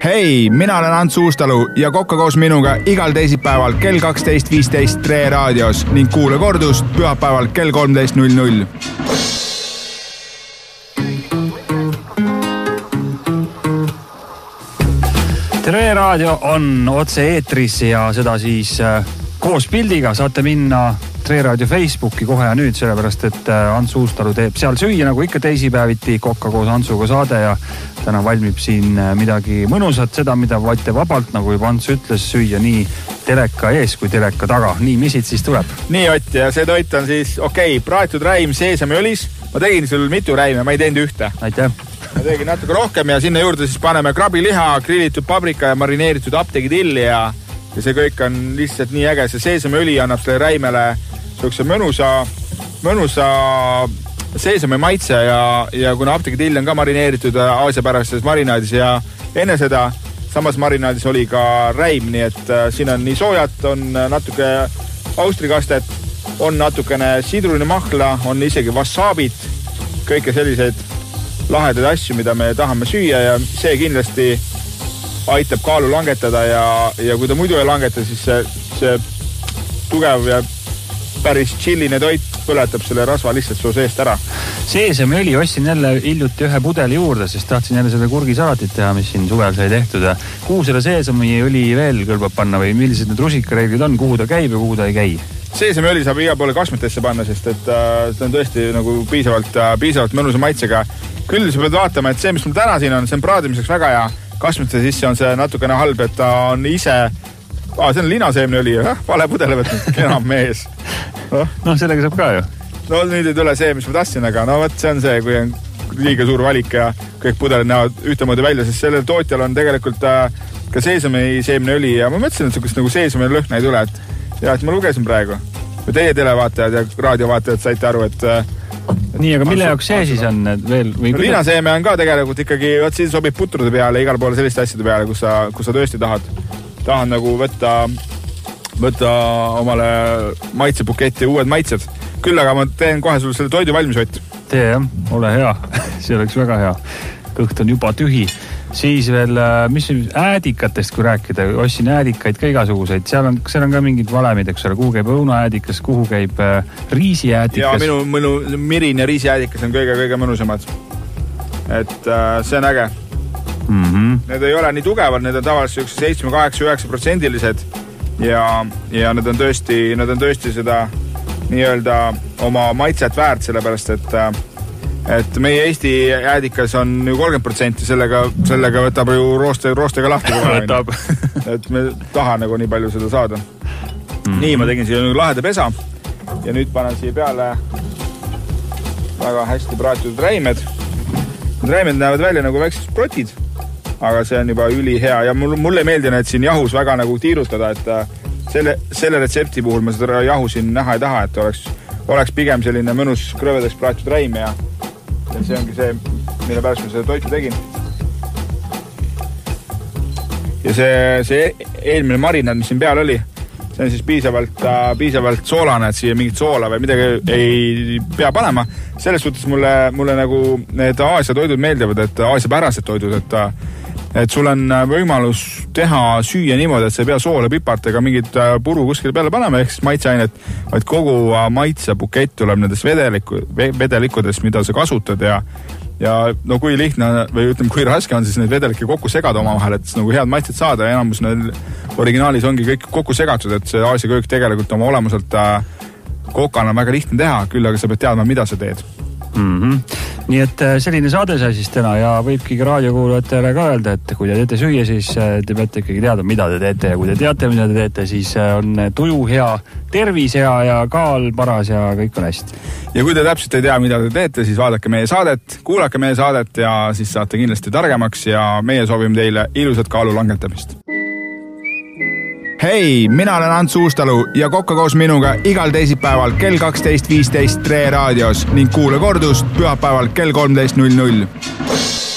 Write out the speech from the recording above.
Hei, mina olen Ants Uustalu ja kokka koos minuga igal teisipäeval kell 12.15 Tre raadios ning kuule kordust pühapäeval kell 13.00. Tre raadio on otse eetris ja seda siis koos pildiga saate minna Tre raadio Facebooki kohe ja nüüd, sellepärast et Ants Uustalu teeb seal süüa nagu ikka teisipäeviti kokka koos Antsuga saade ja täna valmib siin midagi mõnusat, seda mida võite vabalt, nagu juba Ants ütles, süüa nii teleka ees kui teleka taga. Nii, mis siit siis tuleb? Nii Ott, ja see toit on siis praetud räim seesamiõlis. Ma tegin sul mitu räime, ma ei teinud ühte. Aitäh! Ma tegin natuke rohkem ja sinna juurde siis paneme krabiliha, grillitud paprika ja marineeritud apteegitilli ja see kõik on lihtsalt nii äge. See seesamiõli annab selle räimele sihukese mõnusa seesami maitse ja kuna apteegitill on ka marineeritud aasiapärastes marinaadis ja enne seda samas marinaadis oli ka räim, nii et siin on nii soojat, on natuke austrikastet, on natukene sidruninimahla, on isegi wasaabit, kõike selliseid lahedaid asju, mida me tahame süüa ja see kindlasti aitab kaalu langetada ja kui ta muidu ei langeta, siis see tugev ja päris chilline toit põletab selle rasva lihtsalt su seest ära. Seesamiõli ostsin jälle hiljuti ühe pudeli juurde, sest tahtsin jälle selle kurgisalatit teha, mis siin suvel sai tehtud. Kuhu selle seesamiõli veel kõlbab panna või millised need rusikareeglid on, kuhu ta käib ja kuhu ta ei käi? Seesamiõli saab iga poole kasmetesse panna, sest et see on tõesti nagu piisavalt mõnusa maitsega. Küll sa pead vaatama, et see, mis mul täna siin on, see on praadimiseks väga hea. Kasmete sisse on see natukene halb, et ta on ise... see on linaseemneõli, vale pudele võtnud, enam mees. No sellega saab ka ju. No nüüd ei tule see, mis ma tahtsin, aga no võt, see on see, kui on liiga suur valik ja kõik pudelid näevad ühtemoodi välja, sest sellel tootjal on tegelikult ka seesamiseemneõli ja ma mõtlesin, et sukust nagu seesami lõhna ei tule, et ma lugesin praegu. Või teie televaatajad ja raadiovaatajad saite aru, et nii, aga mille jaoks see siis on veel? Linaseeme on ka tegelikult ikkagi, siin sobib putrude peale, igal poole selliste asjade peale, kus sa tõesti tahan nagu võtta omale maitsepuketti ja uued maitsed. Küll aga ma teen kohe sulle selle toidu valmis, Ott. Tee jah, ole hea. See oleks väga hea. Kõht on juba tühi. Siis veel, mis äädikatest kui rääkida, ostsin äädikaid ka igasuguseid. Seal on ka mingid valemid, eks ole, kuhu käib õunaäädikas, kuhu käib riisiäädikas. Ja minu mirin ja riisiäädikas on kõige mõnusamad. Et see on äge. Need ei ole nii tugevad, need on tavaliselt 7, 8, 9% ja need on tõesti seda nii-öelda oma maitset väärt, sellepärast et meie Eesti äädikas on ju 30%, sellega võtab ju roostega lahti. Et me taha nagu nii palju seda saada. Nii, ma tegin siia laheda pesa ja nüüd panen siia peale väga hästi praetud räimed. Need räimed näevad välja nagu väiksed sprotid, aga see on juba ülihea ja mulle meeldin, et siin jahus väga nagu tiirutada, et selle retsepti puhul ma seda jahu siin näha ei taha, et oleks pigem selline mõnus krõvedeks praetud räim ja see ongi see, mille pärast ma seda toitu tegin. Ja see eelmine marinaad, mis siin peal oli, see on siis piisavalt soolane, et siia mingit soola või midagi ei pea panema. Selles suhtes mulle nagu need Aasia toidud meeldivad, et Aasia pärased toidud, et sul on võimalus teha süüa niimoodi, et sa ei pea soola pipart ega mingit puru kuskile peale panema, ehk siis maitseainet, vaid kogu maitsepukett tuleb nendest vedelikudest, mida sa kasutad ja no kui lihtne või ütleme, kui raske on siis neid vedelikke kokku segada omavahel, et nagu head maitset saada ja enamus neil originaalis ongi kõik kokku segatud, et see Aasia köök tegelikult oma olemuselt kokana on väga lihtne teha, küll aga sa pead teadma, mida sa teed. Nii et selline saade sai siis täna ja võibki raadiokuulajatele ka öelda, et kui te teete süüa, siis te peate ikkagi teada, mida te teete ja kui te teate, mida te teete, siis on tuju hea, tervis hea ja kaal paras ja kõik on hästi. Ja kui te täpselt ei tea, mida te teete, siis vaadake meie saadet, kuulake meie saadet ja siis saate kindlasti targemaks ja meie soovime teile ilusat kaalu langetamist. Hei, mina olen Ants Uustalu ja kokka koos minuga igal teisipäeval kell 12.15 Tre raadios ning kuule kordust pühapäeval kell 13.00.